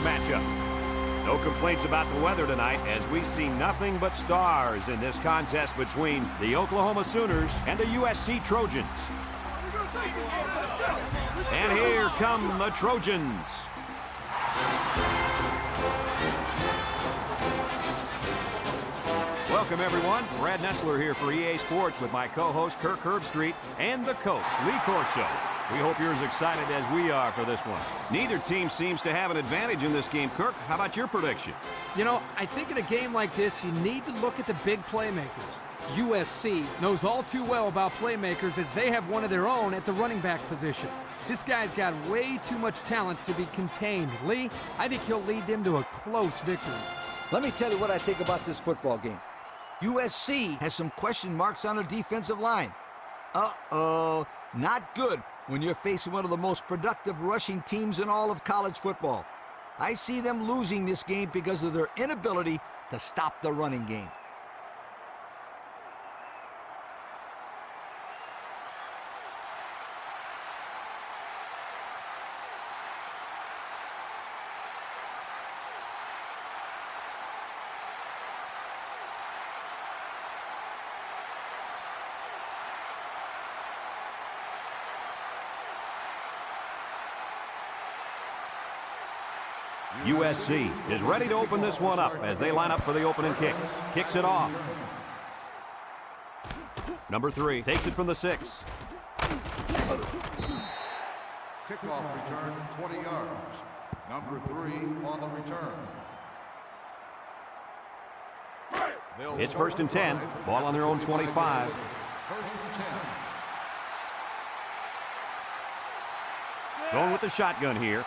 matchup. No complaints about the weather tonight as we see nothing but stars in this contest between the Oklahoma Sooners and the USC Trojans. And here come the Trojans. Welcome, everyone. Brad Nessler here for EA Sports with my co-host Kirk Herbstreit and the coach, Lee Corso. We hope you're as excited as we are for this one. Neither team seems to have an advantage in this game. Kirk, how about your prediction? You know, I think in a game like this, you need to look at the big playmakers. USC knows all too well about playmakers as they have one of their own at the running back position. This guy's got way too much talent to be contained. Lee, I think he'll lead them to a close victory. Let me tell you what I think about this football game. USC has some question marks on their defensive line. Uh-oh, not good when you're facing one of the most productive rushing teams in all of college football. I see them losing this game because of their inability to stop the running game. USC is ready to open this one up as they line up for the opening kick. Kicks it off. Number 3 takes it from the 6. Kickoff return, 20 yards. Number 3 on the return. It's 1st and 10. Ball on their own 25. 1st and 10. Going with the shotgun here.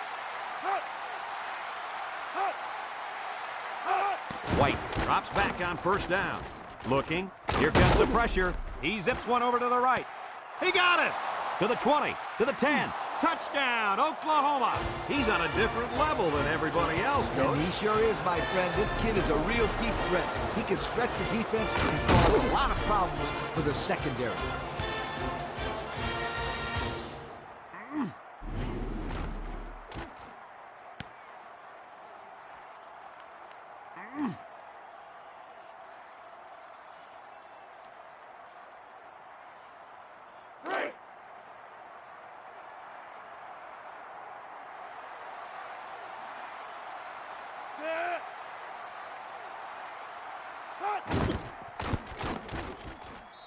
White drops back on 1st down. Looking. Here comes the pressure. He zips one over to the right. He got it! To the 20, to the 10. Touchdown, Oklahoma! He's on a different level than everybody else, Coach. And he sure is, my friend. This kid is a real deep threat. He can stretch the defense and cause a lot of problems for the secondary.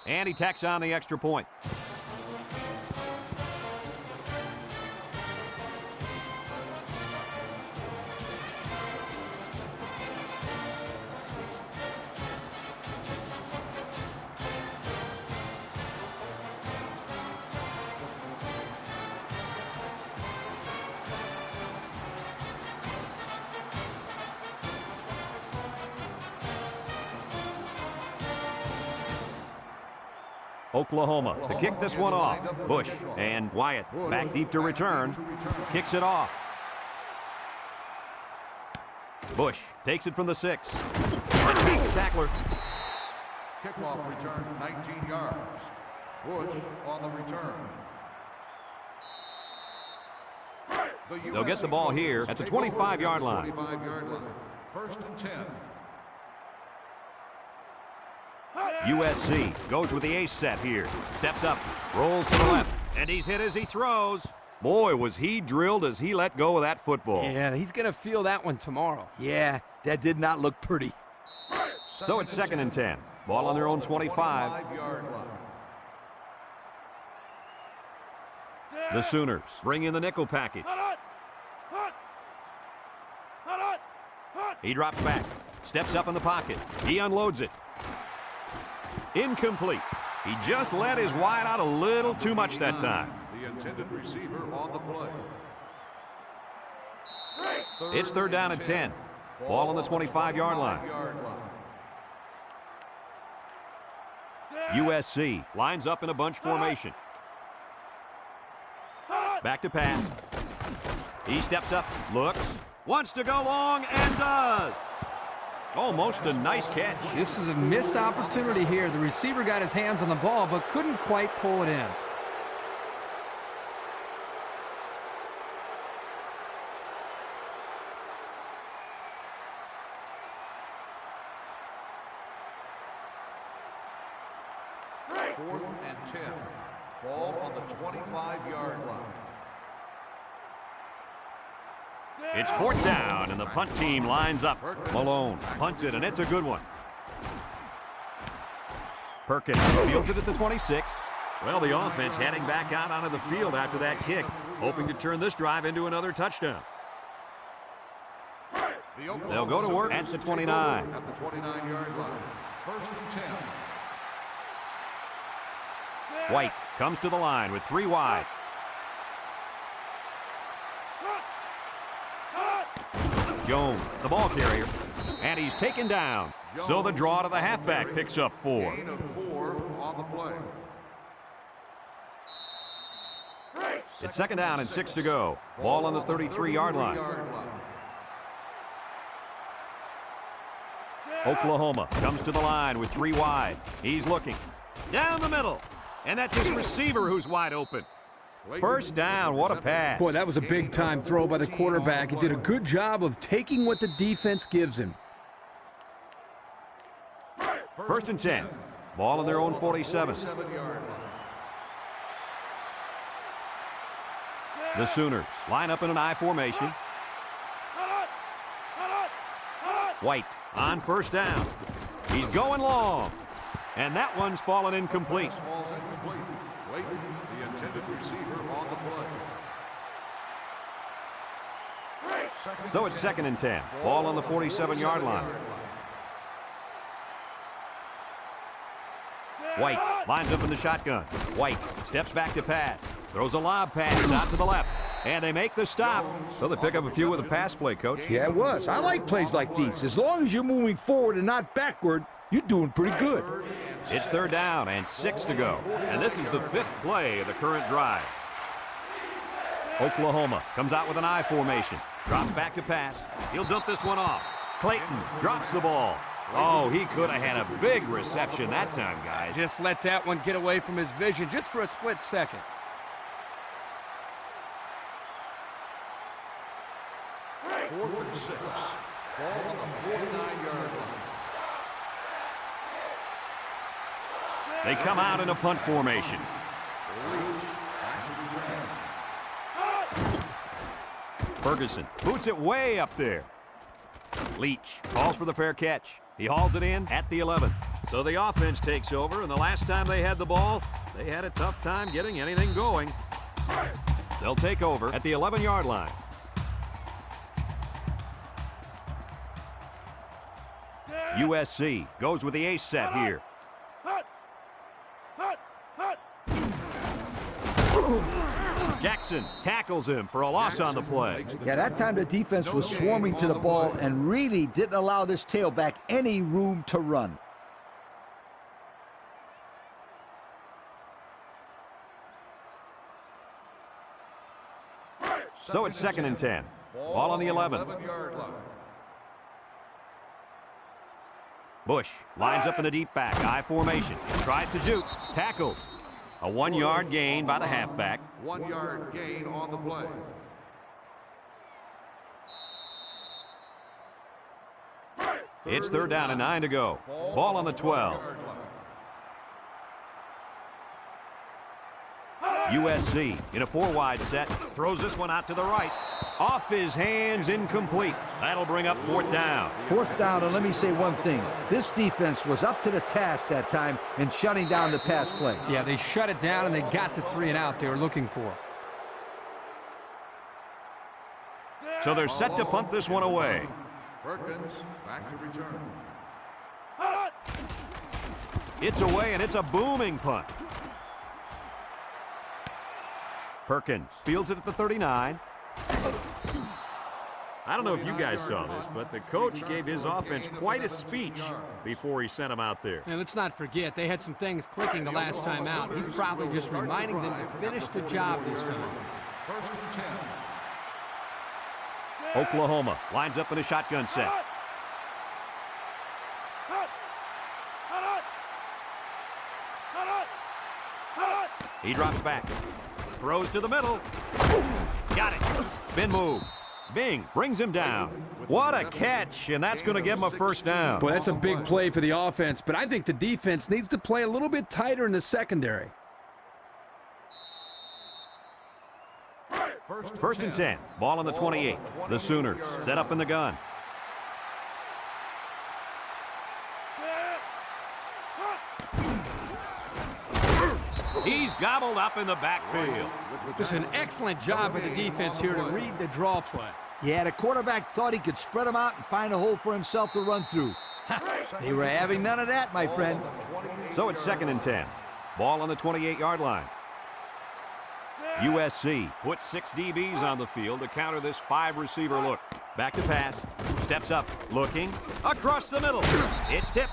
And he tacks on the extra point. Oklahoma to kick this one off. Bush and Wyatt back deep to return. Kicks it off. Bush takes it from the 6. And beats the tackler. Kickoff return, 19 yards. Bush on the return. They'll get the ball here at the 25-yard line. 25-yard line. 1st and 10. USC goes with the ace set here. Steps up, rolls to the left, and he's hit as he throws. Boy, was he drilled as he let go of that football. Yeah, he's going to feel that one tomorrow. Yeah, that did not look pretty. So it's 2nd and 10. Ball on their own 25. The Sooners bring in the nickel package. He drops back, steps up in the pocket. He unloads it. Incomplete. He just let his wide out a little too much that time. The intended receiver on the play. It's 3rd down and 10. Ball on the 25-yard line. USC lines up in a bunch formation. Back to pass. He steps up, looks, wants to go long, and does. Almost a nice catch. This is a missed opportunity here. The receiver got his hands on the ball, but couldn't quite pull it in. 4th and 10. Ball on the 25-yard line. It's 4th down, and the punt team lines up. Malone punts it, and it's a good one. Perkins fields it at the 26. Well, the offense heading back out onto the field after that kick, hoping to turn this drive into another touchdown. They'll go to work at the 29. At the 29-yard line. 1st and 10. White comes to the line with 3 wide. Jones, the ball carrier, and he's taken down. So the draw to the halfback picks up 4. Gain of 4 on the play. It's 2nd down and 6 to go. Ball on the 33-yard line. Oklahoma comes to the line with 3 wide. He's looking down the middle, and that's his receiver who's wide open. 1st down. What a pass. Boy, that was a big-time throw by the quarterback. He did a good job of taking what the defense gives him. 1st and 10. Ball on their own 47. The Sooners line up in an I formation. White on 1st down. He's going long, and that one's fallen incomplete. Ball's incomplete. Wait, the intended receiver on the play. So it's 2nd and 10. Ball on the 47-yard line. White lines up in the shotgun. White steps back to pass. Throws a lob pass out to the left. And they make the stop. So they pick up a few with a pass play, Coach. Yeah, it was. I like plays like these. As long as you're moving forward and not backward, you're doing pretty good. It's 3rd down and 6 to go. And this is the 5th play of the current drive. Oklahoma comes out with an I formation. Drops back to pass. He'll dump this one off. Clayton drops the ball. Oh, he could have had a big reception that time, guys. Just let that one get away from his vision just for a split second. Fourth and 6. Ball on the 49-yard line. They come out in a punt formation. Ferguson boots it way up there. Leach calls for the fair catch. He hauls it in at the 11. So the offense takes over, and the last time they had the ball, they had a tough time getting anything going. They'll take over at the 11-yard line. USC goes with the ace set here. Jackson tackles him for a loss on the play. Yeah, that time the defense was swarming to the ball and really didn't allow this tailback any room to run. So it's 2nd and 10. Ball on the 11. Bush lines up in a deep back, I formation. Tries to juke. Tackled. A 1-yard gain by the halfback. 1-yard gain on the play. It's 3rd down and 9 to go. Ball on the 12. USC in a 4-wide set. Throws this one out to the right. Off his hands, incomplete. That'll bring up 4th down. 4th down, and let me say one thing. This defense was up to the task that time in shutting down the pass play. Yeah, they shut it down, and they got the 3 and out they were looking for. So they're set to punt this one away. Perkins back to return. It's away, and it's a booming punt. Perkins fields it at the 39. I don't know if you guys saw this, but the coach gave his offense quite a speech before he sent them out there. And let's not forget, they had some things clicking the last time out. He's probably just reminding them to finish the job this time. 1st and 10. Oklahoma lines up in a shotgun set. He drops back. Throws to the middle. Got it. Spin move. Bing brings him down. What a catch, and that's going to give him a first down. Boy, that's a big play for the offense, but I think the defense needs to play a little bit tighter in the secondary. First and 10. Ball on the 28. The Sooners set up in the gun. He's gobbled up in the backfield. Just an excellent job by the defense here to read the draw play. Yeah, the quarterback thought he could spread them out and find a hole for himself to run through. They were having none of that, my friend. So it's 2nd and 10. Ball on the 28-yard line. USC puts 6 DBs on the field to counter this 5-receiver look. Back to pass. Steps up. Looking. Across the middle. It's tipped.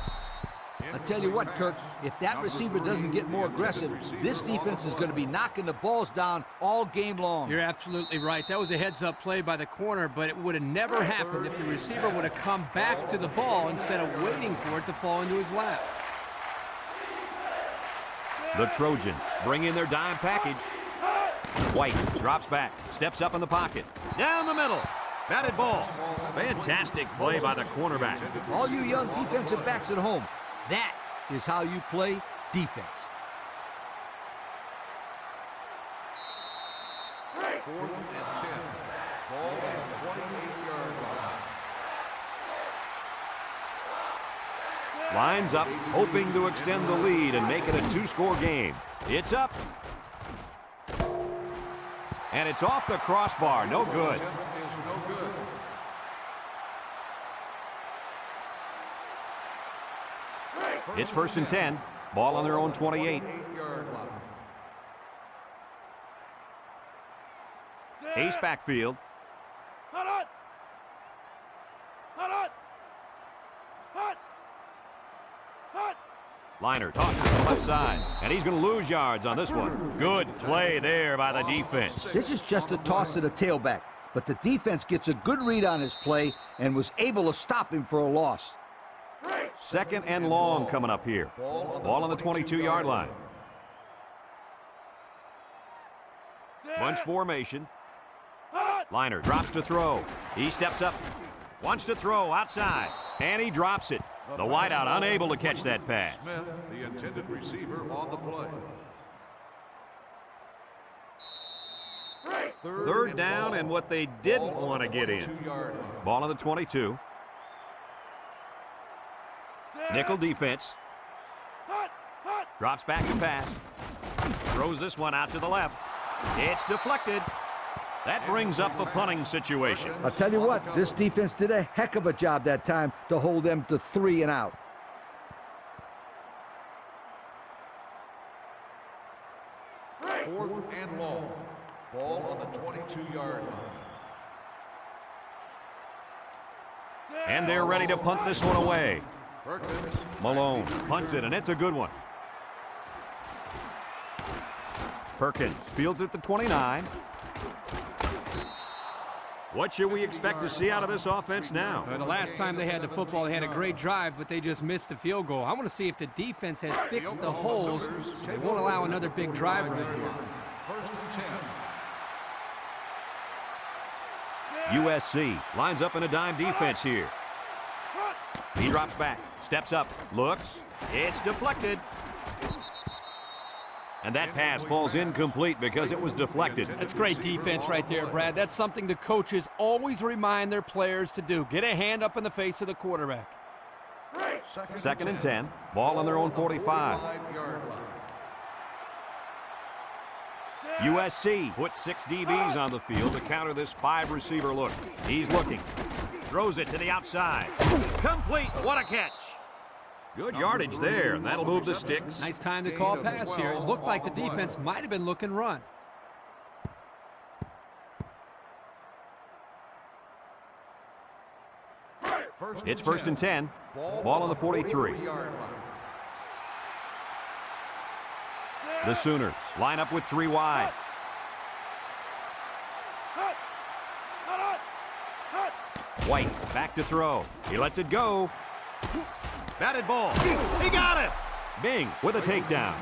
I tell you what, Kirk, if that receiver doesn't get more aggressive, this defense is going to be knocking the balls down all game long. You're absolutely right. That was a heads-up play by the corner, but it would have never happened if the receiver would have come back to the ball instead of waiting for it to fall into his lap. The Trojans bring in their dime package. White drops back, steps up in the pocket. Down the middle. Batted ball. Fantastic play by the cornerback. All you young defensive backs at home, that is how you play defense. 4th and 10. Ball on the 28-yard line. Lines up, hoping to extend the lead and make it a 2-score game. It's up. And it's off the crossbar. No good. It's 1st and 10. Ball on their own 28. Ace backfield. Liner tosses to the left side, and he's going to lose yards on this one. Good play there by the defense. This is just a toss to the tailback, but the defense gets a good read on his play and was able to stop him for a loss. 2nd and long coming up here. Ball on the 22-yard line. Bunch formation. Liner drops to throw. He steps up, wants to throw outside, and he drops it. The wideout unable to catch that pass. Smith, the intended receiver on the play. 3rd down and what they didn't want to get in. Ball on the 22. Nickel defense. Drops back to pass. Throws this one out to the left. It's deflected. That brings up a punting situation. I'll tell you what, this defense did a heck of a job that time to hold them to 3 and out. Fourth and long. Ball on the 22-yard line. And they're ready to punt this one away. Perkins. Malone punts it, and it's a good one. Perkins fields at the 29. What should we expect to see out of this offense now? The last time they had the football, they had a great drive, but they just missed the field goal. I want to see if the defense has fixed the holes so they won't allow another big drive right here. 1st and 10. USC lines up in a dime defense here. He drops back, steps up, looks. It's deflected. And that pass falls incomplete because it was deflected. That's great defense right there, Brad. That's something the coaches always remind their players to do. Get a hand up in the face of the quarterback. 2nd and 10. Ball on their own 45. USC puts 6 DBs on the field to counter this 5-receiver look. He's looking. Throws it to the outside. Complete. What a catch. Good yardage there, and that'll move the sticks. Nice time to call pass here. It looked like the defense might have been looking run. It's 1st and 10. Ball on the 43. The Sooners line up with 3 wide. White back to throw. He lets it go. Batted ball. He got it. Bing with a takedown.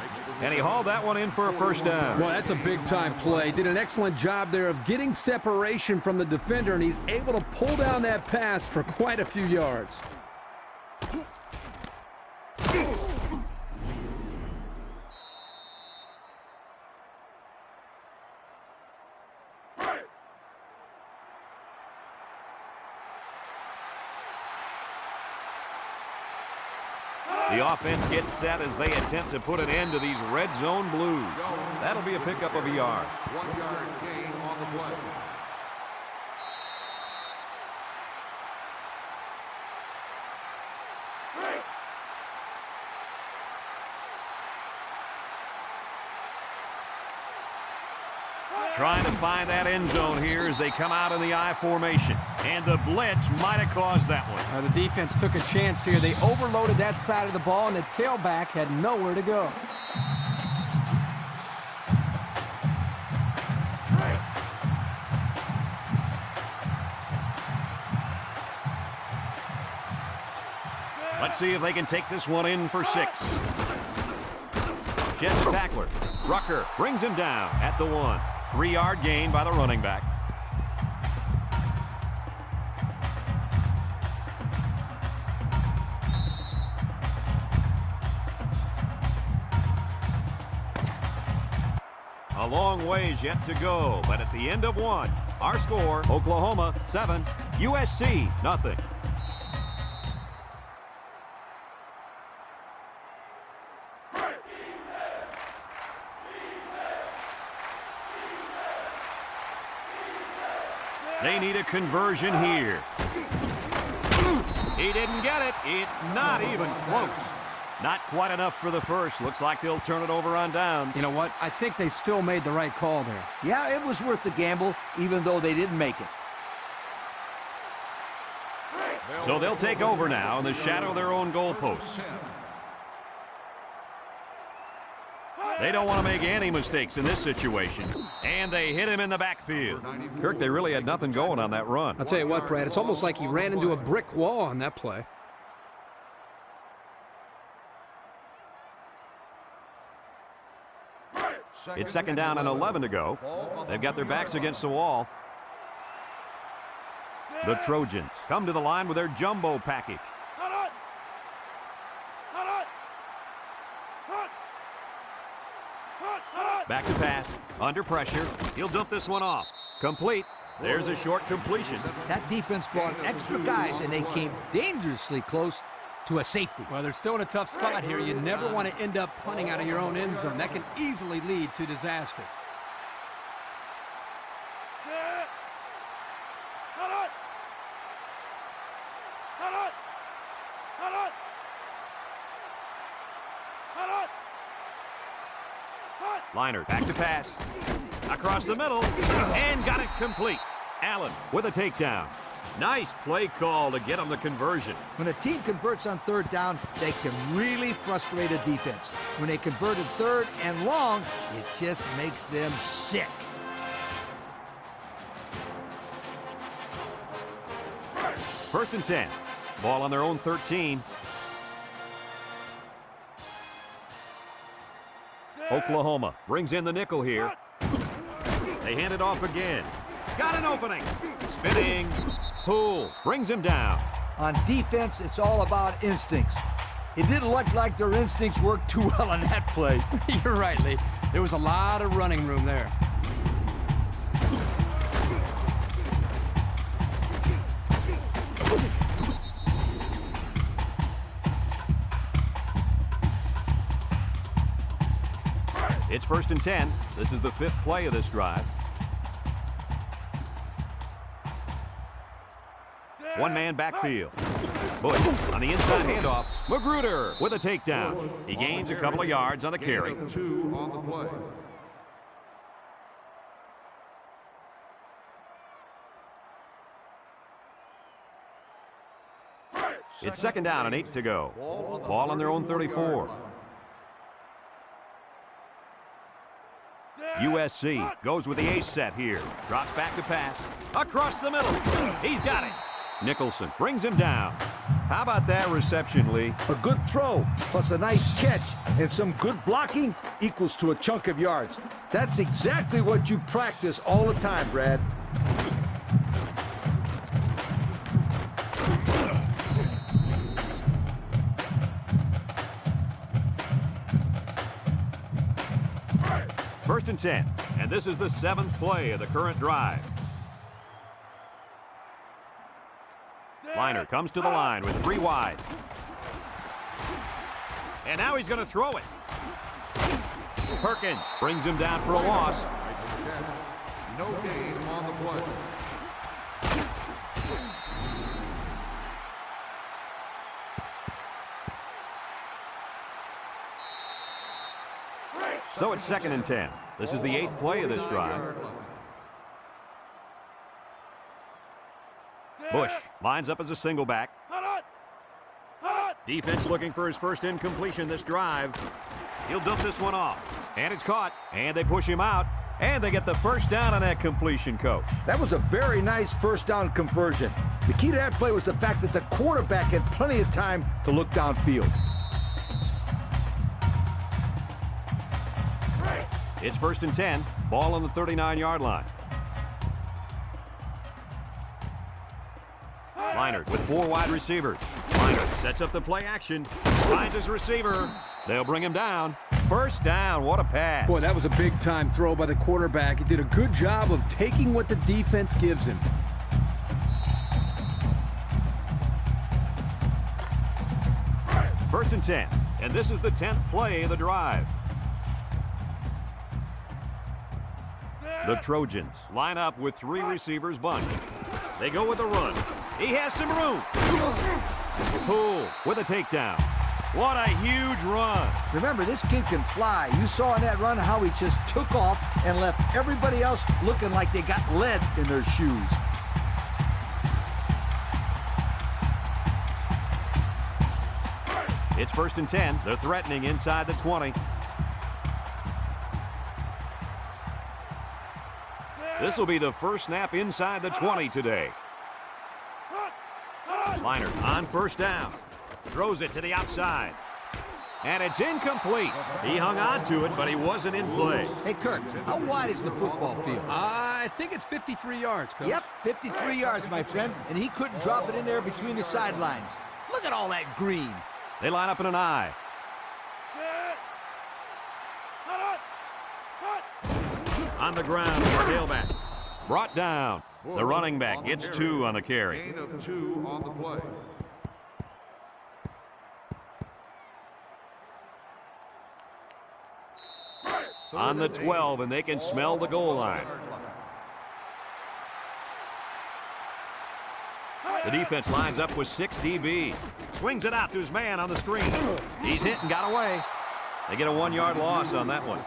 And he hauled that one in for a first down. Well, that's a big-time play. Did an excellent job there of getting separation from the defender, and he's able to pull down that pass for quite a few yards. The offense gets set as they attempt to put an end to these red zone blues. That'll be a pickup of a yard. 1 yard gain on the play. Trying to find that end zone here as they come out in the I formation. And the blitz might have caused that one. The defense took a chance here. They overloaded that side of the ball, and the tailback had nowhere to go. Let's see if they can take this one in for 6. Jets tackler. Rucker brings him down at the 1. 3-yard gain by the running back. A long ways yet to go, but at the end of 1, our score, Oklahoma 7, USC nothing. They need a conversion here. He didn't get it. It's not even close. Not quite enough for the first. Looks like they'll turn it over on downs. You know what? I think they still made the right call there. Yeah, it was worth the gamble, even though they didn't make it. So they'll take over now in the shadow of their own goalposts. They don't want to make any mistakes in this situation. And they hit him in the backfield. Kirk, they really had nothing going on that run. I'll tell you what, Brad, it's almost like he ran into a brick wall on that play. It's 2nd down and 11 to go. They've got their backs against the wall. The Trojans come to the line with their jumbo package. Back to pass. Under pressure. He'll dump this one off. Complete. There's a short completion. That defense brought extra guys, and they came dangerously close to a safety. Well, they're still in a tough spot here. You never want to end up punting out of your own end zone. That can easily lead to disaster. Liner back to pass. Across the middle. And got it complete. Allen with a takedown. Nice play call to get them the conversion. When a team converts on 3rd down, they can really frustrate a defense. When they converted 3rd and long, it just makes them sick. First and 10. Ball on their own 13. Oklahoma brings in the nickel here. They hand it off again. Got an opening. Spinning. Poole brings him down. On defense, it's all about instincts. It didn't look like their instincts worked too well on that play. You're right, Lee. There was a lot of running room there. It's 1st and 10. This is the 5th play of this drive. One-man backfield. Bush on the inside handoff. Magruder with a takedown. He gains a couple of yards on the carry. 2 on the play. It's 2nd down and 8 to go. Ball on their own 34. USC goes with the ace set here. Drops back to pass. Across the middle. He's got it. Nicholson brings him down. How about that reception, Lee? A good throw, plus a nice catch, and some good blocking equals to a chunk of yards. That's exactly what you practice all the time, Brad. First and 10, and this is the 7th play of the current drive. Liner comes to the line with 3 wide. And now he's going to throw it. Perkins brings him down for a loss. No gain on the play. So it's 2nd and 10. This is the 8th play of this drive. Bush lines up as a single back. Defense looking for his first incompletion this drive. He'll dump this one off. And it's caught. And they push him out. And they get the first down on that completion, Coach. That was a very nice first down conversion. The key to that play was the fact that the quarterback had plenty of time to look downfield. It's 1st and 10. Ball on the 39-yard line. Liner with 4 wide receivers. Liner sets up the play action. Finds his receiver. They'll bring him down. First down. What a pass. Boy, that was a big-time throw by the quarterback. He did a good job of taking what the defense gives him. First and 10. And this is the 10th play of the drive. The Trojans line up with 3 receivers bunched. They go with a run. He has some room. Poole with a takedown. What a huge run. Remember, this kid can fly. You saw in that run how he just took off and left everybody else looking like they got lead in their shoes. It's 1st and 10. They're threatening inside the 20. This will be the first snap inside the 20 today. Liner on first down. Throws it to the outside. And it's incomplete. He hung on to it, but he wasn't in play. Hey, Kirk, how wide is the football field? I think it's 53 yards, Coach. Yep, 53 yards, my friend. And he couldn't drop it in there between the sidelines. Look at all that green. They line up in an I. On the ground for tailback. Brought down. The running back gets 2 on the carry. Gain of 2 on the play. On the 12, and they can smell the goal line. The defense lines up with 6 DBs. Swings it out to his man on the screen. He's hit and got away. They get a 1-yard loss on that one.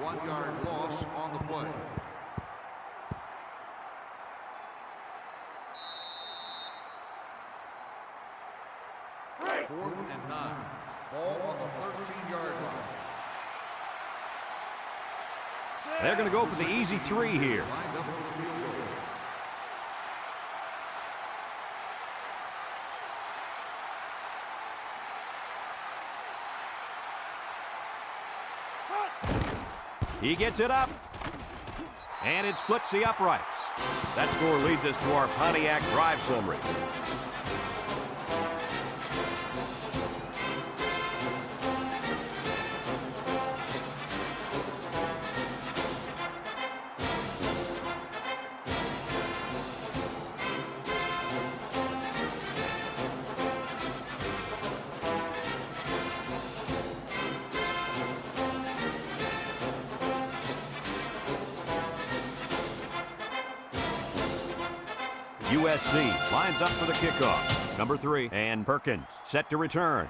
1-yard loss on the play. Fourth and 9. Ball on the 13-yard line. They're going to go for the easy 3 here. Lined up for the field goal. He gets it up. And it splits the uprights. That score leads us to our Pontiac drive summary. USC lines up for the kickoff. Number 3, and Perkins set to return.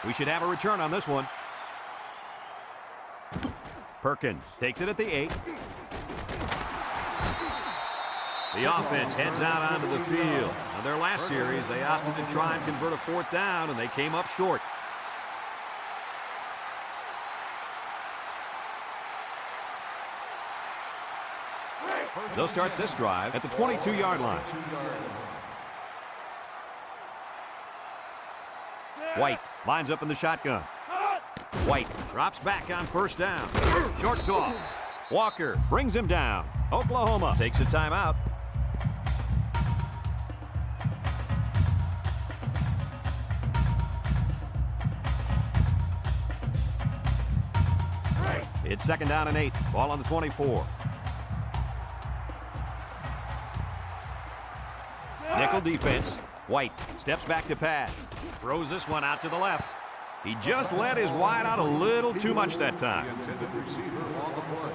We should have a return on this one. Perkins takes it at the 8. The offense heads out onto the field. On their last series, they opted to try and convert a 4th down, and they came up short. They'll start this drive at the 22-yard line. White lines up in the shotgun. White drops back on first down. Short toss. Walker brings him down. Oklahoma takes a timeout. It's 2nd down and 8. Ball on the 24. Nickel defense. White steps back to pass. Throws this one out to the left. He just let his wide out a little too much that time. The intended receiver on the play.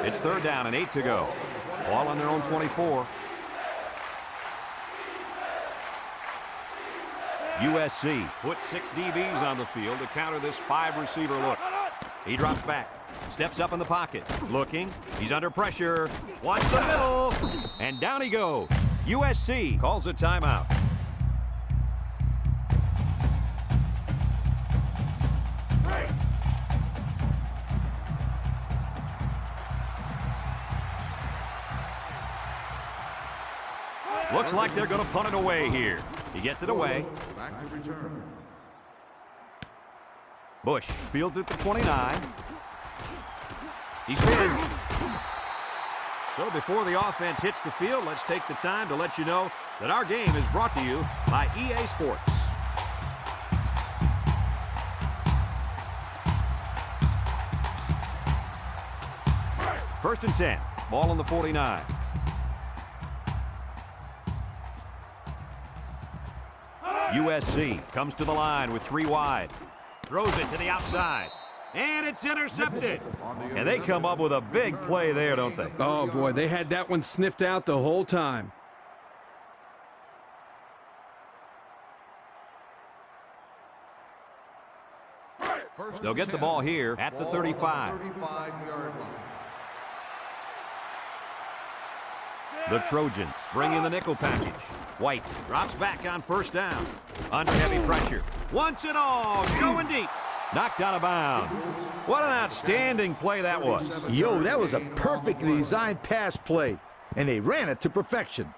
It's 3rd down and 8 to go. Ball on their own 24. USC puts 6 DBs on the field to counter this 5-receiver look. He drops back, steps up in the pocket, looking. He's under pressure. Wants the middle, and down he goes. USC calls a timeout. Looks like they're going to punt it away here. He gets it away. Back to return. Bush fields at the 29. He's in. So before the offense hits the field, let's take the time to let you know that our game is brought to you by EA Sports. First and 10. Ball on the 49. USC comes to the line with 3 wide. Throws it to the outside. And it's intercepted. And they come up with a big play there, don't they? Oh, boy, they had that one sniffed out the whole time. They'll get the ball here at the 35. 35-yard line. The Trojans bring in the nickel package. White drops back on first down. Under heavy pressure. Once and all, going deep. Knocked out of bounds. What an outstanding play that was. Yo, that was a perfectly designed pass play, and they ran it to perfection.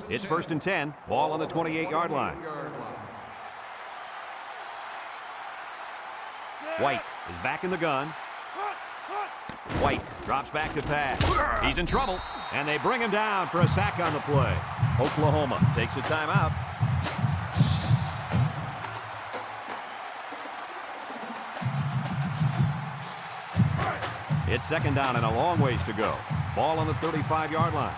It's 1st and 10. Ball on the 28-yard line. White is back in the gun. White drops back to pass. He's in trouble, and they bring him down for a sack on the play. Oklahoma takes a timeout. It's 2nd down and a long ways to go. Ball on the 35-yard line.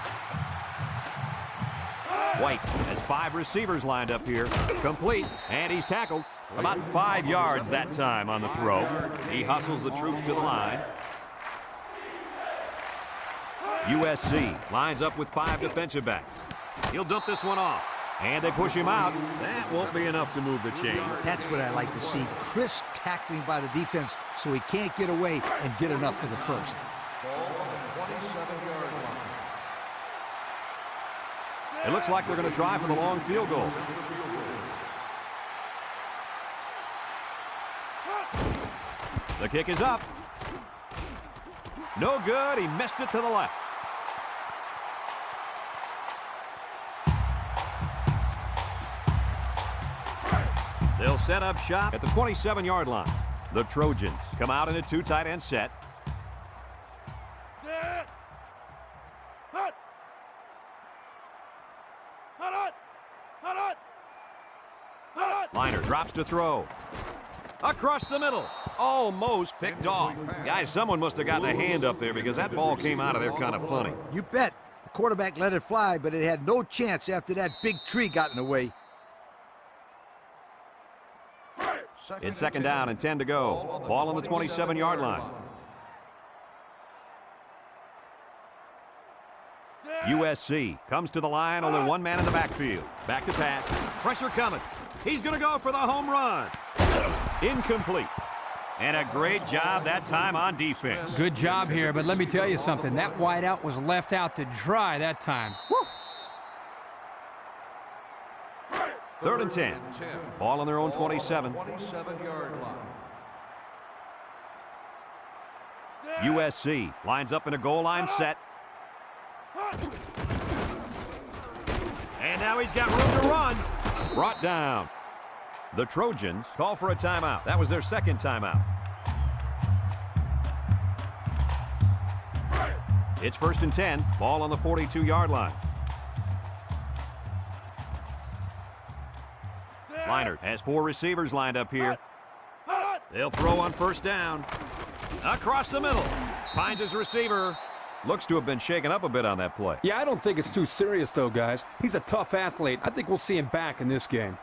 White has 5 receivers lined up here. Complete, and he's tackled. About 5 yards that time on the throw. He hustles the troops to the line. USC lines up with 5 defensive backs. He'll dump this one off, and they push him out. That won't be enough to move the chains. That's what I like to see. Crisp tackling by the defense so he can't get away and get enough for the first. Ball on the 27-yard line. It looks like they're going to try for the long field goal. The kick is up. No good. He missed it to the left. They'll set up shop at the 27-yard line. The Trojans come out in a 2 tight end set. Liner drops to throw. Across the middle. Almost picked off. Guys, someone must have gotten a hand up there because that ball came out of there kind of funny. You bet. The quarterback let it fly, but it had no chance after that big tree got in the way. It's 2nd down and 10 to go. Ball on the 27-yard line. USC comes to the line, only 1 man in the backfield. Back to pass. Pressure coming. He's going to go for the home run. Incomplete. And a great job that time on defense. Good job here, but let me tell you something. That wideout was left out to dry that time. Woo. 3rd and 10. Ball on their own 27. 27-yard line. USC lines up in a goal line set. And now he's got room to run. Brought down. The Trojans call for a timeout. That was their second timeout. It's 1st and 10. Ball on the 42-yard line. Leinart has 4 receivers lined up here. They'll throw on 1st down. Across the middle. Finds his receiver. Looks to have been shaken up a bit on that play. Yeah, I don't think it's too serious, though, guys. He's a tough athlete. I think we'll see him back in this game.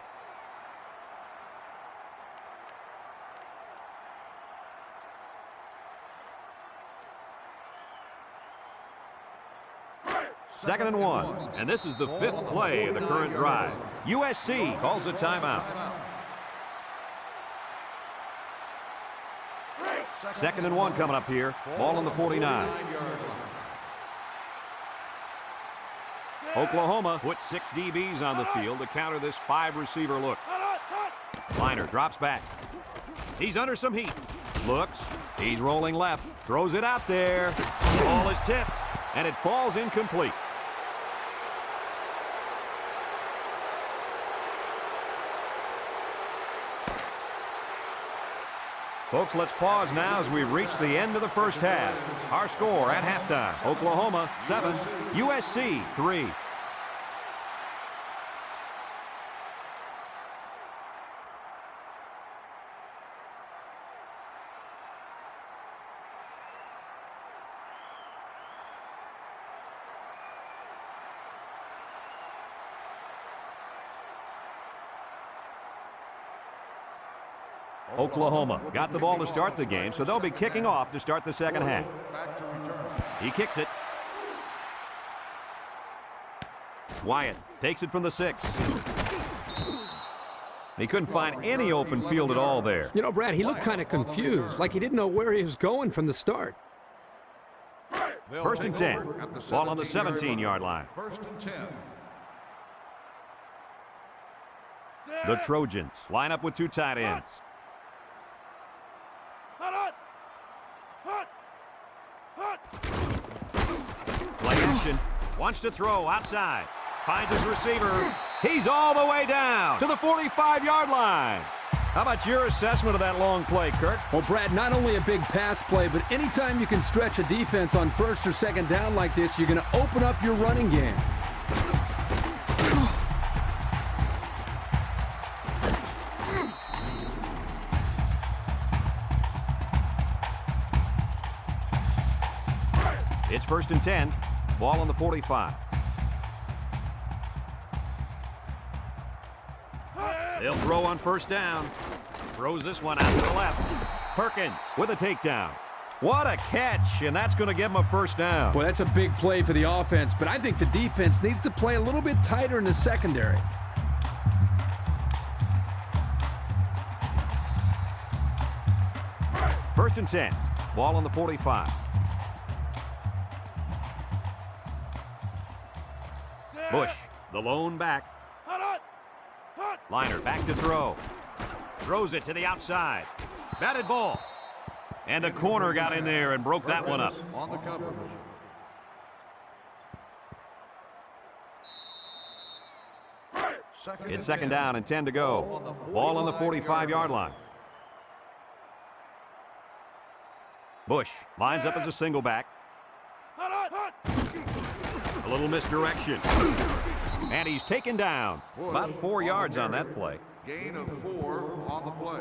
Second and 1. And this is the 5th play of the current drive. USC calls a timeout. Second and 1 coming up here. Ball on the 49. Oklahoma puts 6 DBs on the field to counter this 5-receiver look. Leinart drops back. He's under some heat. Looks. He's rolling left. Throws it out there. Ball is tipped. And it falls incomplete. Folks, let's pause now as we reach the end of the first half. Our score at halftime, Oklahoma 7, USC 3. Oklahoma got the ball to start the game, so they'll be kicking off to start the second half. He kicks it. Wyatt takes it from the 6. He couldn't find any open field at all there. You know, Brad, he looked kind of confused, like he didn't know where he was going from the start. 1st and 10. Ball on the 17-yard line. 1st and 10. The Trojans line up with 2 tight ends. Play action. Wants to throw outside. Finds his receiver. He's all the way down to the 45-yard line. How about your assessment of that long play, Kurt? Well, Brad, not only a big pass play, but anytime you can stretch a defense on 1st or 2nd down like this, you're going to open up your running game. It's 1st and 10. Ball on the 45. They'll throw on 1st down. Throws this one out to the left. Perkins with a takedown. What a catch, and that's going to give him a 1st down. Boy, that's a big play for the offense, but I think the defense needs to play a little bit tighter in the secondary. First and 10. Ball on the 45. Bush, the lone back. Leinart back to throw. Throws it to the outside. Batted ball. And the corner got in there and broke that one up. On the coverage. It's 2nd down and 10 to go. Ball on the 45-yard line. Bush lines up as a single back. A little misdirection. And he's taken down. About 4 yards on that play. Gain of 4 on the play.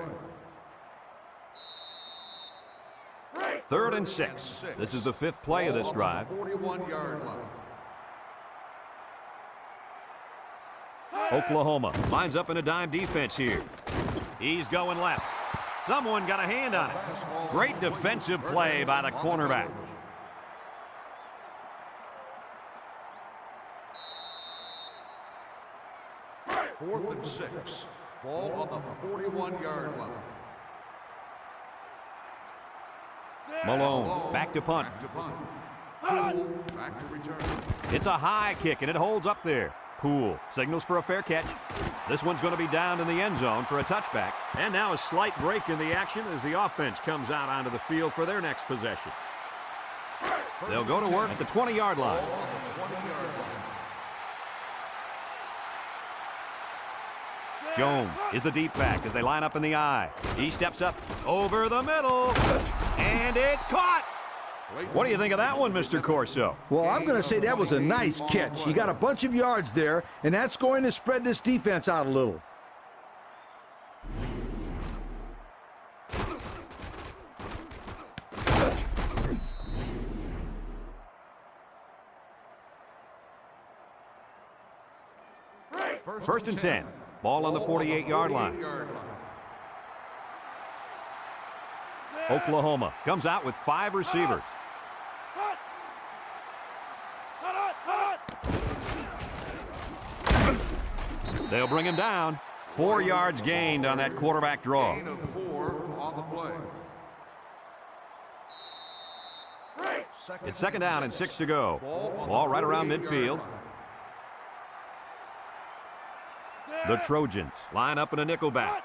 3rd and 6. This is the 5th play of this drive. 41-yard line. Oklahoma lines up in a dime defense here. He's going left. Someone got a hand on it. Great defensive play by the cornerback. Fourth and 6. Ball on the 41-yard line. Malone back to punt. Back to punt. Poole, back to return. It's a high kick, and it holds up there. Poole signals for a fair catch. This one's going to be down in the end zone for a touchback. And now a slight break in the action as the offense comes out onto the field for their next possession. They'll go to work at the 20-yard line. Jones is the deep back as they line up in the I. He steps up over the middle, and it's caught. What do you think of that one, Mr. Corso? Well, I'm going to say that was a nice catch. He got a bunch of yards there, and that's going to spread this defense out a little. First and 10. Ball on the 48-yard line. Oklahoma comes out with 5 receivers. They'll bring him down. 4 yards gained on that quarterback draw. Gain of 4 on the play. It's second down and 6 to go. Ball right around midfield. The Trojans line up in a nickelback.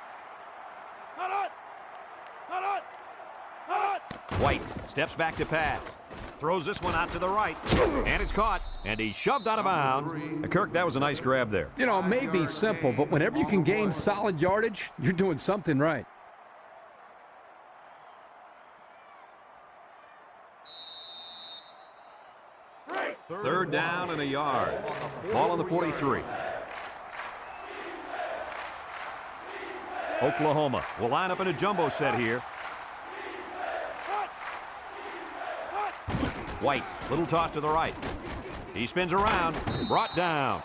White steps back to pass. Throws this one out to the right. And it's caught. And he's shoved out of bounds. Kirk, that was a nice grab there. You know, it may be simple, but whenever you can gain solid yardage, you're doing something right. Third down and a yard. Ball on the 43. Oklahoma will line up in a jumbo set here. White, little toss to the right. He spins around, brought down.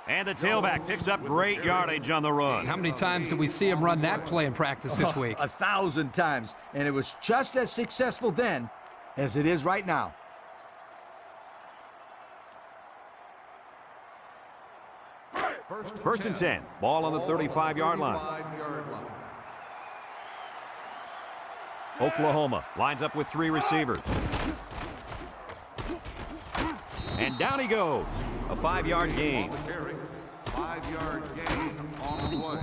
And the tailback picks up great yardage on the run. How many times did we see him run that play in practice this week? 1,000 times. And it was just as successful then as it is right now. First and 10. Ball on the 35-yard line. Oklahoma lines up with 3 receivers. And down he goes. A 5-yard gain. 5-yard gain on the play.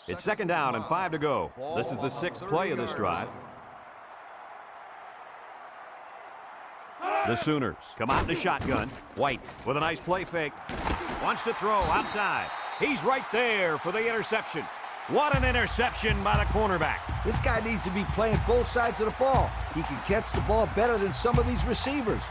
It's second down and 5 to go. This is the 6th play of this drive. The Sooners come out in the shotgun. White with a nice play fake. Wants to throw outside. He's right there for the interception. What an interception by the cornerback. This guy needs to be playing both sides of the ball. He can catch the ball better than some of these receivers.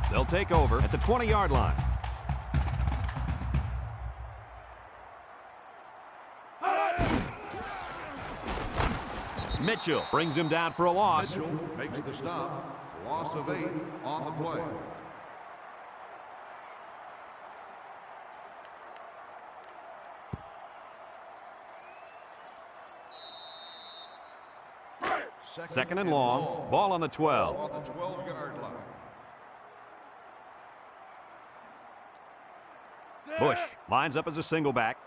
They'll take over at the 20-yard line. Mitchell brings him down for a loss. Mitchell makes the stop. Loss of 8 on the play. Second and long. Ball on the 12. On the 12-yard line. Bush lines up as a single back.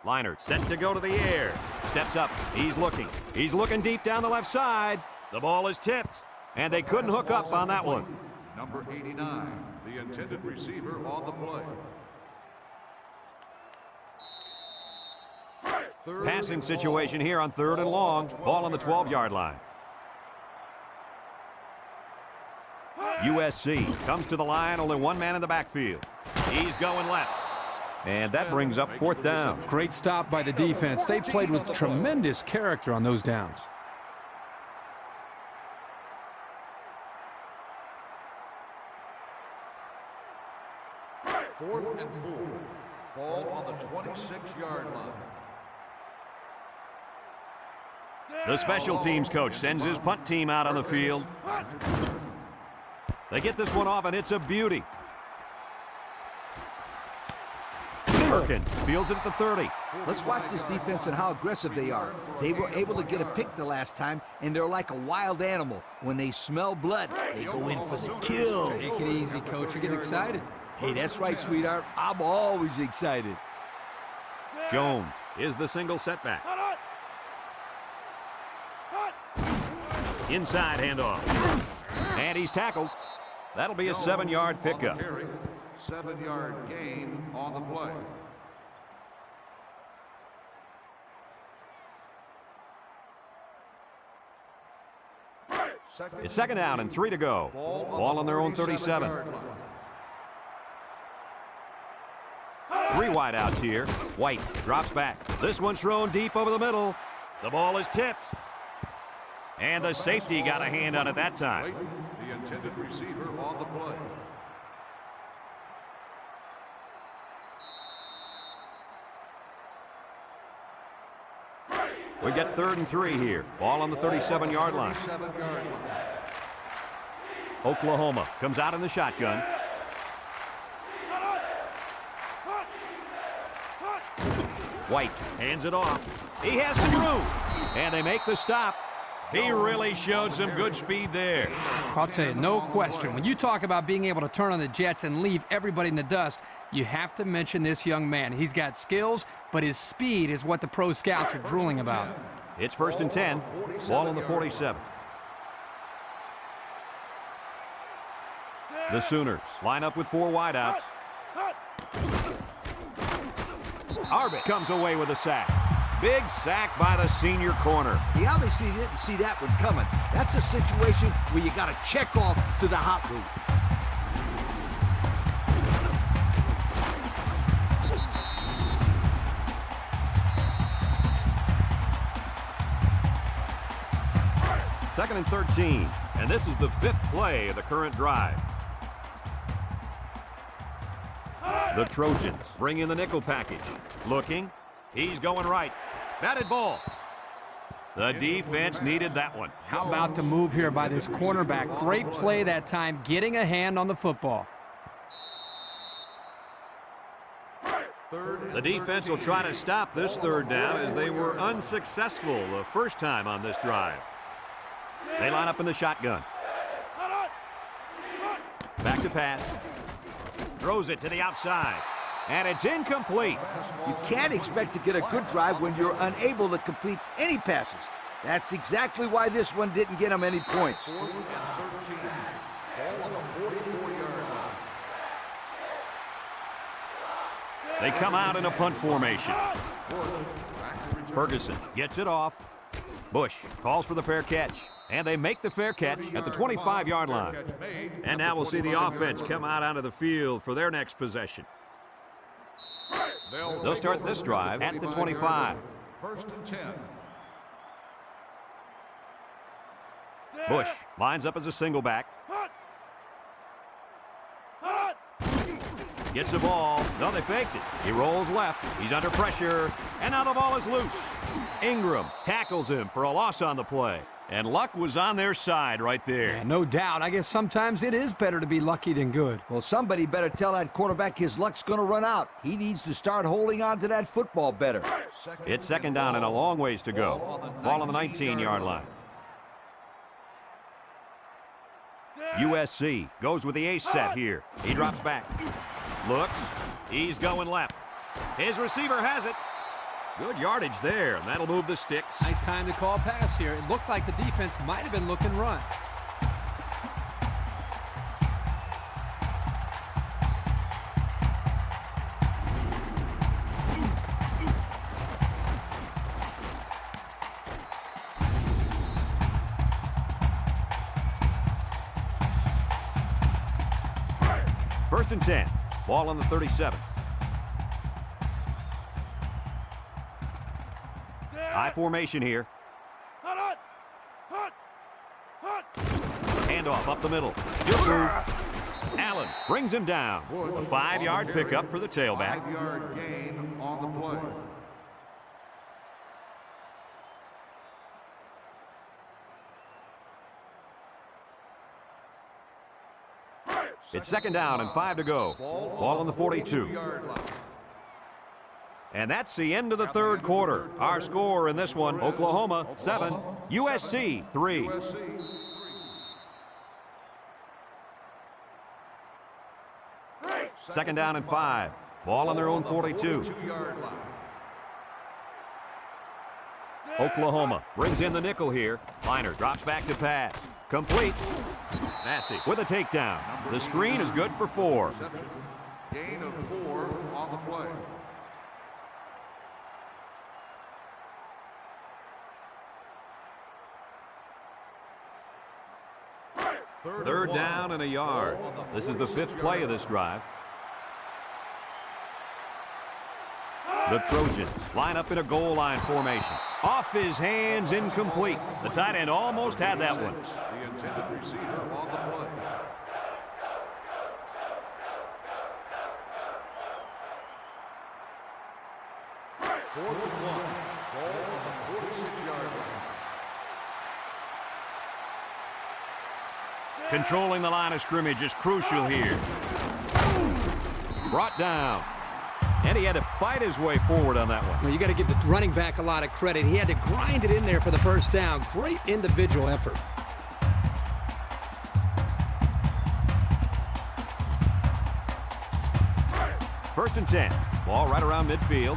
Liner set to go to the air. Steps up. He's looking. He's looking deep down the left side. The ball is tipped. And they couldn't hook up on that one. Number 89, the intended receiver on the play. Passing situation here on 3rd and long. Ball on the 12-yard line. USC comes to the line. Only one man in the backfield. He's going left. And that brings up 4th down. Great stop by the defense. They played with tremendous character on those downs. Fourth and 4. Ball on the 26-yard line. The special teams coach sends his punt team out on the field. They get this one off, and it's a beauty. Working. Fields it at the 30. Let's watch this defense and how aggressive they are. They were able to get a pick the last time, and they're like a wild animal. When they smell blood, they go in for the kill. Take it easy, Coach. You're getting excited. Hey, that's right, sweetheart. I'm always excited. Jones is the single setback. Inside handoff. And he's tackled. That'll be a 7-yard pickup. 7-yard gain on the play. It's second down and 3 to go. Ball on their own 37. 3 wide outs here. White drops back. This one's thrown deep over the middle. The ball is tipped. And the safety got a hand on it that time. The intended receiver on the play. We get 3rd and 3 here. Ball on the 37-yard line. Oklahoma comes out in the shotgun. White hands it off. He has some room. And they make the stop. He really showed some good speed there. I'll tell you, no question. When you talk about being able to turn on the jets and leave everybody in the dust, you have to mention this young man. He's got skills, but his speed is what the pro scouts are drooling about. It's 1st and 10. Ball on the 47. The Sooners line up with 4 wideouts. Arbit comes away with a sack. Big sack by the senior corner. He obviously didn't see that one coming. That's a situation where you got to check off to the hot route. Second and 13. And this is the 5th play of the current drive. The Trojans bring in the nickel package. Looking. He's going right. Batted ball. The defense needed that one. How about the move here by this cornerback? Great play that time, getting a hand on the football. The defense will try to stop this 3rd down as they were unsuccessful the first time on this drive. They line up in the shotgun. Back to pass. Throws it to the outside. And it's incomplete. You can't expect to get a good drive when you're unable to complete any passes. That's exactly why this one didn't get him any points. 4th and 13. Ball on the 44-yard line. They come out in a punt formation. Ferguson gets it off. Bush calls for the fair catch. And they make the fair catch at the 25-yard line. And now we'll see the offense come out onto the field for their next possession. They'll start this drive at the 25. 1st and 10. Bush lines up as a single back. Gets the ball. No, they faked it. He rolls left. He's under pressure. And now the ball is loose. Ingram tackles him for a loss on the play. And luck was on their side right there. Yeah, no doubt. I guess sometimes it is better to be lucky than good. Well, somebody better tell that quarterback his luck's going to run out. He needs to start holding on to that football better. It's 2nd down and a long ways to go. Ball on the 19-yard line. USC goes with the ace set here. He drops back. Looks. He's going left. His receiver has it. Good yardage there, and that'll move the sticks. Nice time to call pass here. It looked like the defense might have been looking run. First and 10. Ball on the 37. High formation here. Handoff up the middle. Good move. Allen brings him down. A 5-yard pickup for the tailback. 5-yard gain on the play. It's 2nd down and 5 to go. Ball on the 42. And that's the end of the third quarter. Our score in this one, Oklahoma 7, USC 3. Second down and 5. Ball on their own 42. Oklahoma brings in the nickel here. Liner drops back to pass. Complete. Massey with a takedown. The screen is good for 4. Gain of 4 on the play. Third down and a yard. This is the 5th play of this drive. The Trojans line up in a goal line formation. Off his hands, incomplete. The tight end almost had that one. The intended receiver on the play. Fourth and 1. Ball on the 46-yard line. Controlling the line of scrimmage is crucial here. Brought down. And he had to fight his way forward on that one. Well, you got to give the running back a lot of credit. He had to grind it in there for the first down. Great individual effort. First and 10. Ball right around midfield.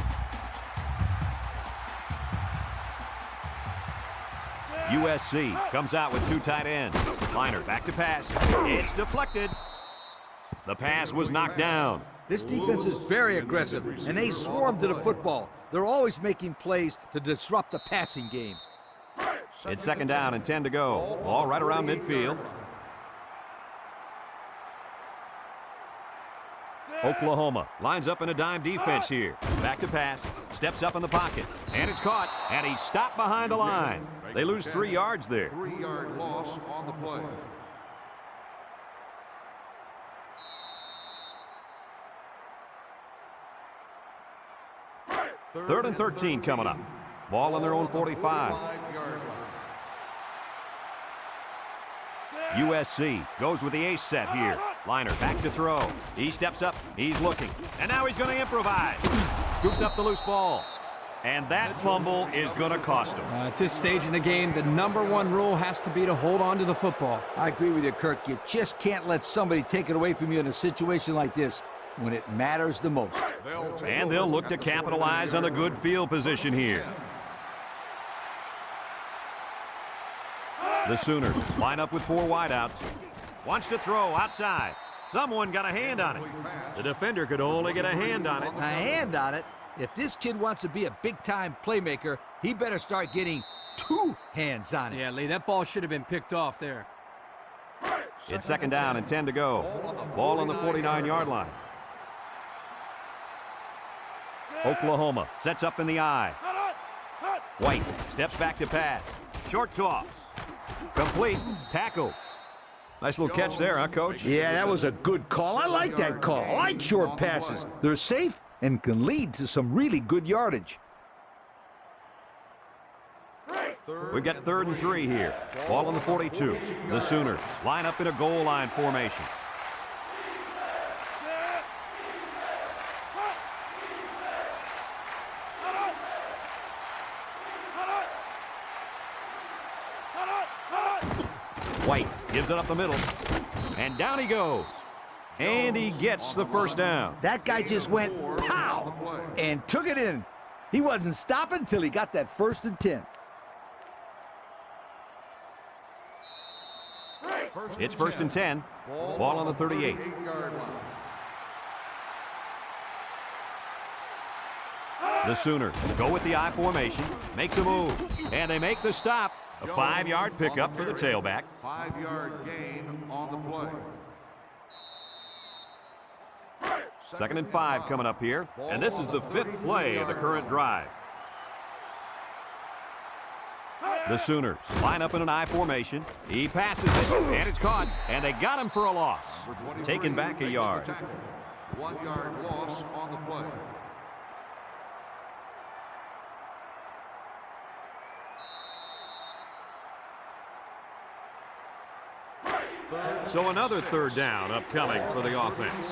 USC comes out with 2 tight ends. Liner back to pass. It's deflected. The pass was knocked down. This defense is very aggressive, and they swarm to the football. They're always making plays to disrupt the passing game. It's second down and 10 to go. Ball right around midfield. Oklahoma lines up in a dime defense here. Back to pass. Steps up in the pocket. And it's caught. And he's stopped behind the line. They lose 3 yards there. 3-yard loss on the play. Third and 13 coming up. Ball on their own 45. USC goes with the ace set here. Liner back to throw. He steps up. He's looking. And now he's going to improvise. Scoops up the loose ball. And that fumble is going to cost him. At this stage in the game, the #1 rule has to be to hold on to the football. I agree with you, Kirk. You just can't let somebody take it away from you in a situation like this when it matters the most. And they'll look to capitalize on the good field position here. The Sooners line up with 4 wideouts. Wants to throw outside. Someone got a hand on it. The defender could only get a hand on it. A hand on it? If this kid wants to be a big-time playmaker, he better start getting 2 hands on it. Yeah, Lee, that ball should have been picked off there. It's second down and 10 to go. Ball on the 49-yard line. Oklahoma sets up in the eye. White steps back to pass. Short toss. Complete. Tackle. Nice little catch there, huh, Coach? Yeah, that was a good call. I like that call. I like short passes. They're safe and can lead to some really good yardage. We've got 3rd and 3 here. Ball on the 42. The Sooners line up in a goal line formation. White gives it up the middle. And down he goes. And he gets the first down. That guy just went pow and took it in. He wasn't stopping until he got that 1st and 10. It's 1st and 10. Ball on the 38. The Sooners go with the I formation. Makes a move. And they make the stop. A 5-yard pickup for the tailback. 5-yard gain on the play. 2nd and 5 coming up here. And this is the 5th play of the current drive. The Sooners line up in an I formation. He passes it, and it's caught. And they got him for a loss. Taken back a yard. 1-yard loss on the play. So another 3rd down upcoming for the offense.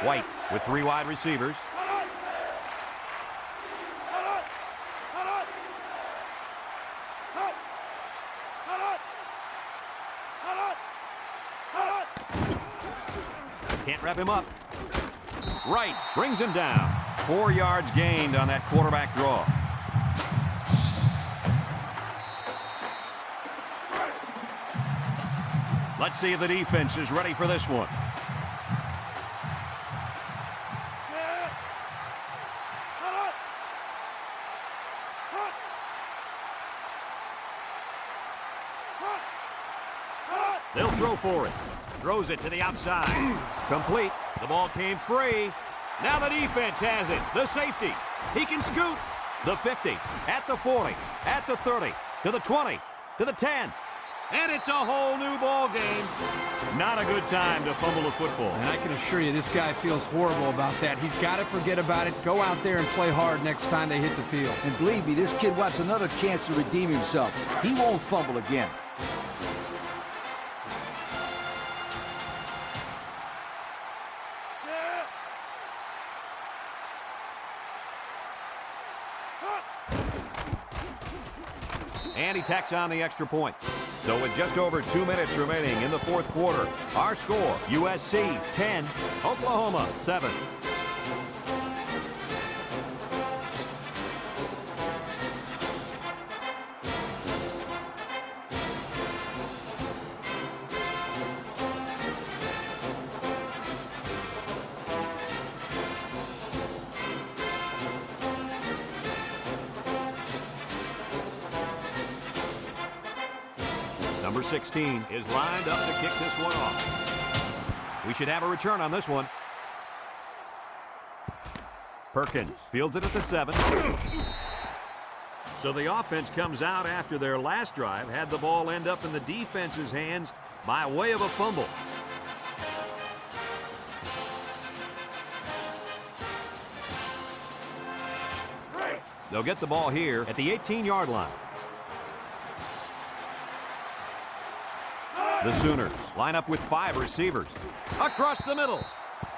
White with 3 wide receivers. Can't wrap him up. Right brings him down. 4 yards gained on that quarterback draw. Let's see if the defense is ready for this one. They'll throw for it. Throws it to the outside. Complete. The ball came free. Now the defense has it. The safety. He can scoot. The 50, at the 40, at the 30, to the 20, to the 10. And it's a whole new ball game. Not a good time to fumble the football. And I can assure you, this guy feels horrible about that. He's got to forget about it. Go out there and play hard next time they hit the field. And believe me, this kid wants another chance to redeem himself. He won't fumble again. And he tacks on the extra point. So with just over 2 minutes remaining in the 4th quarter, our score, USC 10, Oklahoma 7. Number 16 is lined up to kick this one off. We should have a return on this one. Perkins fields it at the 7. So the offense comes out after their last drive, had the ball end up in the defense's hands by way of a fumble. They'll get the ball here at the 18-yard line. The Sooners line up with 5 receivers. Across the middle.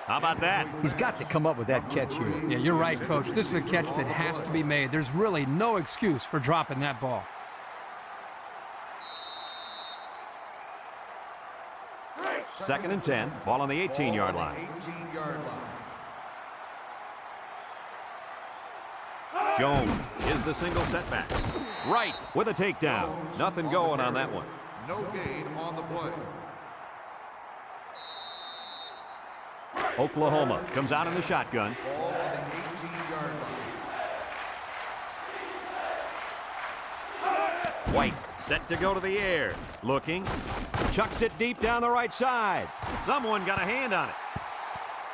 How about that? He's got to come up with that catch here. Yeah, you're right, Coach. This is a catch that has to be made. There's really no excuse for dropping that ball. Second and 10. Ball on the 18-yard line. 18-yard line. Jones is the single setback. Right with a takedown. Nothing going on that one. No gain on the play. Oklahoma comes out in the shotgun. Ball on the 18-yard line. White set to go to the air. Looking. Chucks it deep down the right side. Someone got a hand on it.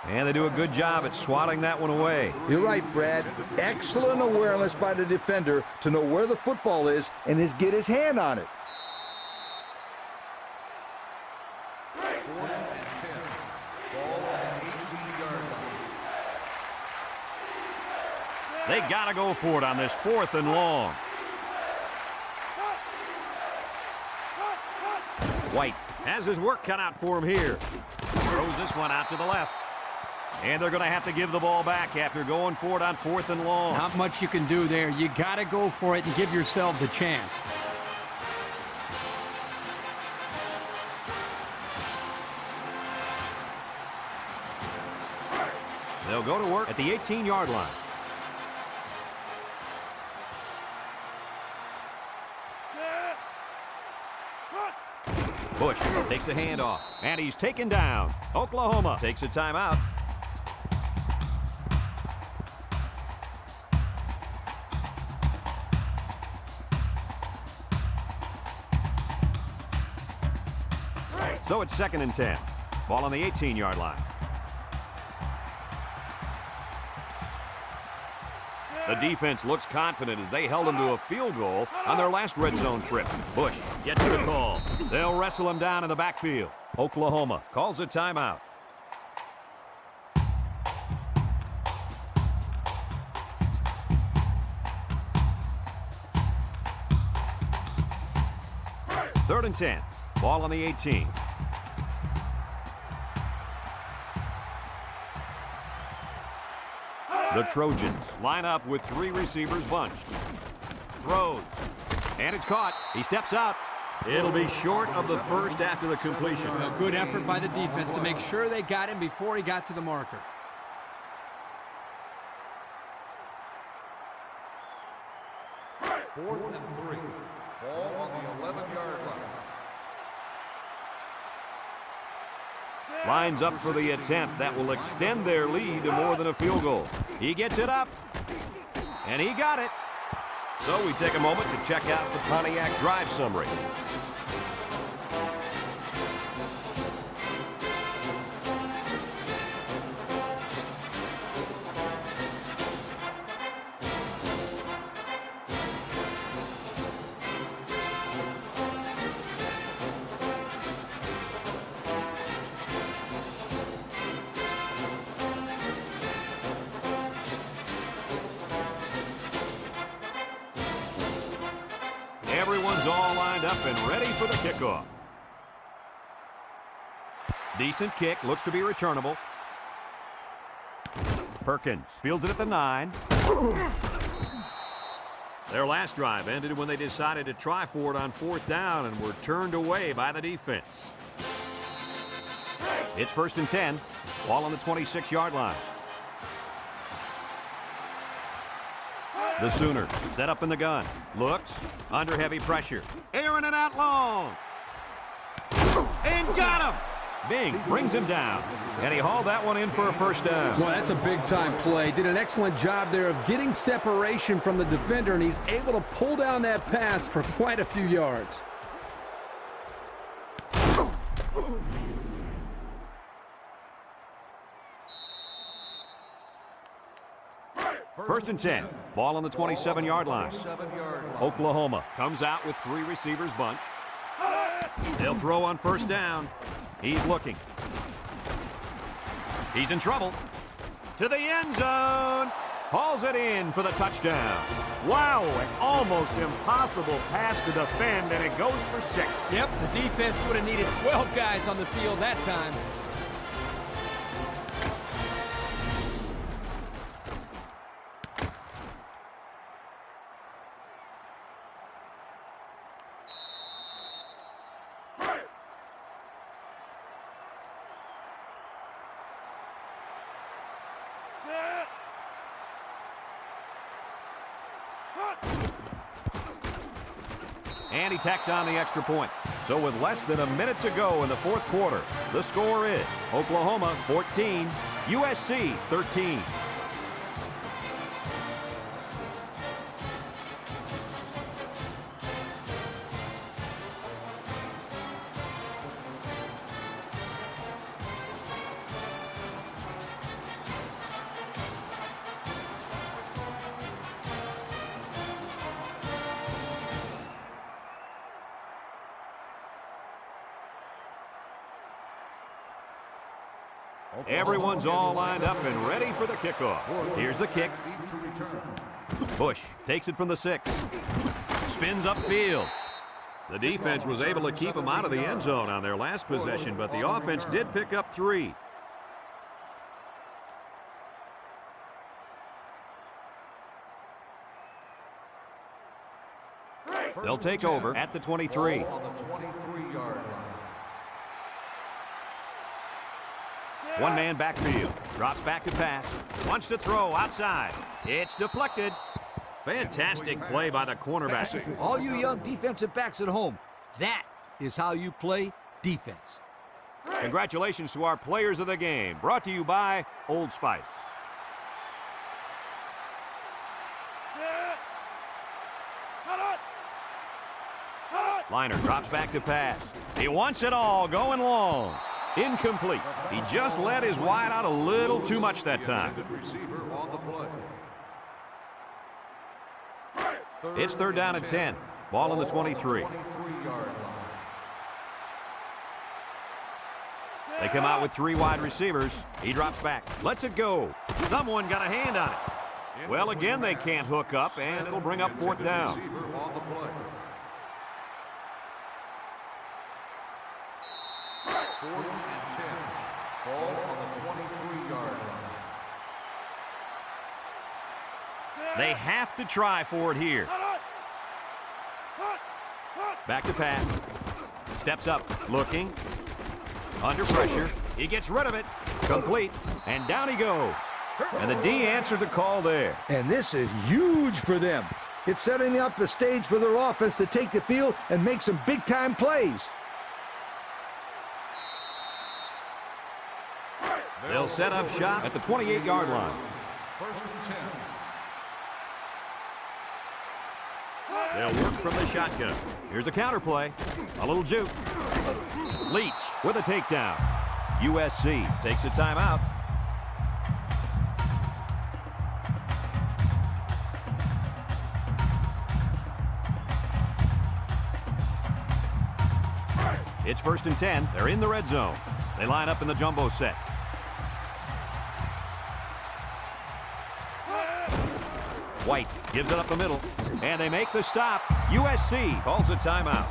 And they do a good job at swatting that one away. You're right, Brad. Excellent awareness by the defender to know where the football is and get his hand on it. 4th and 10. Ball on the 18-yard line. They got to go for it on this 4th and long. White has his work cut out for him here. Throws this one out to the left. And they're going to have to give the ball back after going for it on 4th and long. Not much you can do there. You got to go for it and give yourselves a chance. They'll go to work at the 18-yard line. Bush takes the handoff, and he's taken down. Oklahoma takes a timeout. So it's 2nd and 10. Ball on the 18-yard line. The defense looks confident as they held them to a field goal on their last red zone trip. Bush gets the call. They'll wrestle him down in the backfield. Oklahoma calls a timeout. Third and 10. Ball on the 18. The Trojans line up with 3 receivers bunched. Throws. And it's caught. He steps out. It'll be short of the first after the completion. A good effort by the defense to make sure they got him before he got to the marker. Fourth and 3. Ball on the 11-yard line. Lines up for the attempt that will extend their lead to more than a field goal. He gets it up. And he got it. So we take a moment to check out the Pontiac drive summary. Everyone's all lined up and ready for the kickoff. Decent kick, looks to be returnable. Perkins fields it at the 9. Their last drive ended when they decided to try for it on 4th down and were turned away by the defense. It's 1st and 10. Ball on the 26-yard line. The Sooners set up in the gun. Looks. Under heavy pressure. Airing it out long. And got him. Bing brings him down. And he hauled that one in for a first down. Well, that's a big-time play. Did an excellent job there of getting separation from the defender, and he's able to pull down that pass for quite a few yards. First and 10. Ball on the 27-yard line. Oklahoma comes out with 3 receivers bunched. They'll throw on 1st down. He's looking. He's in trouble. To the end zone. Hauls it in for the touchdown. Wow, an almost impossible pass to defend, and it goes for 6. Yep, the defense would have needed 12 guys on the field that time. And he tacks on the extra point. So with less than a minute to go in the 4th quarter, the score is Oklahoma 14, USC 13. Everyone's all lined up and ready for the kickoff. Here's the kick. Bush takes it from the 6. Spins upfield. The defense was able to keep him out of the end zone on their last possession, but the offense did pick up 3. They'll take over at the 23. On the 23-yard line. One man backfield. Drops back to pass. Wants to throw outside. It's deflected. Fantastic play by the cornerback. All you young defensive backs at home, that is how you play defense. Congratulations to our players of the game. Brought to you by Old Spice. Liner drops back to pass. He wants it all, going long. Incomplete. He just let his wide out a little too much that time. Receiver on the play. It's 3rd down and 10. Ball on the 23. 23-yard line. They come out with 3 wide receivers. He drops back. Lets it go. Someone got a hand on it. Well, again, they can't hook up, and it'll bring up 4th down. Receiver on the play. 4th and 10. Ball on the 23-yard line. They have to try for it here. Back to pass. Steps up, looking. Under pressure. He gets rid of it. Complete. And down he goes. And the D answered the call there. And this is huge for them. It's setting up the stage for their offense to take the field and make some big-time plays. They'll set up shop at the 28-yard line. First and 10. They'll work from the shotgun. Here's a counter play. A little juke. Leach with a takedown. USC takes a timeout. It's first and 10. They're in the red zone. They line up in the jumbo set. White gives it up the middle, and they make the stop. USC calls a timeout.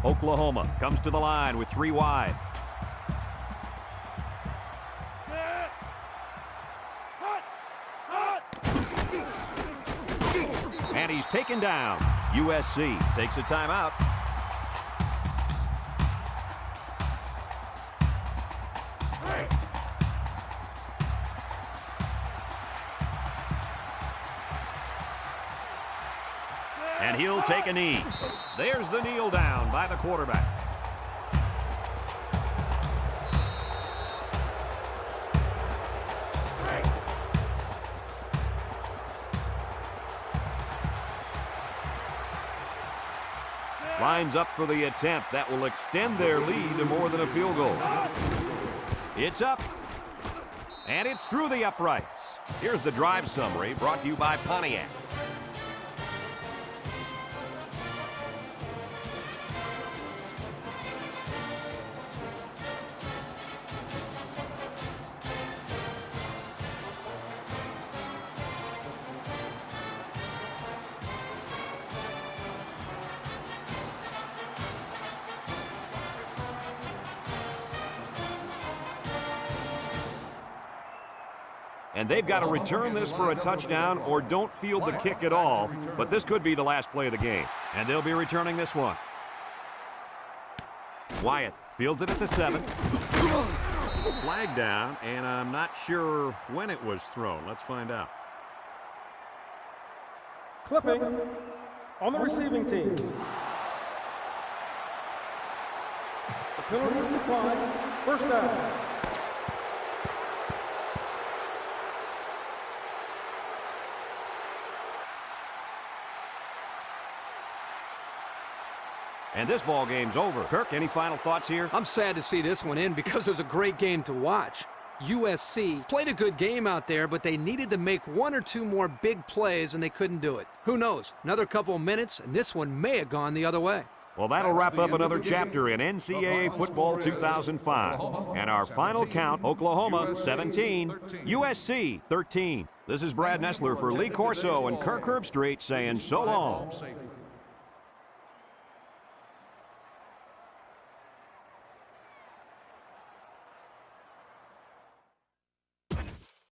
Oklahoma comes to the line with 3 wide. And he's taken down. USC takes a timeout. And he'll take a knee. There's the kneel down by the quarterback. Lines up for the attempt that will extend their lead to more than a field goal. It's up. And it's through the uprights. Here's the drive summary brought to you by Pontiac. And they've got to return this for a touchdown or don't field the kick at all. But this could be the last play of the game. And they'll be returning this one. Wyatt fields it at the 7. Flag down, and I'm not sure when it was thrown. Let's find out. Clipping on the receiving team. The penalty is declined. First down. And this ball game's over. Kirk, any final thoughts here? I'm sad to see this one in because it was a great game to watch. USC played a good game out there, but they needed to make 1 or 2 more big plays, and they couldn't do it. Who knows? Another couple of minutes, and this one may have gone the other way. Well, that'll wrap up another chapter in NCAA Football 2005. And our final count, Oklahoma 17, USC 13. This is Brad Nessler for Lee Corso and Kirk Herbstreit saying so long.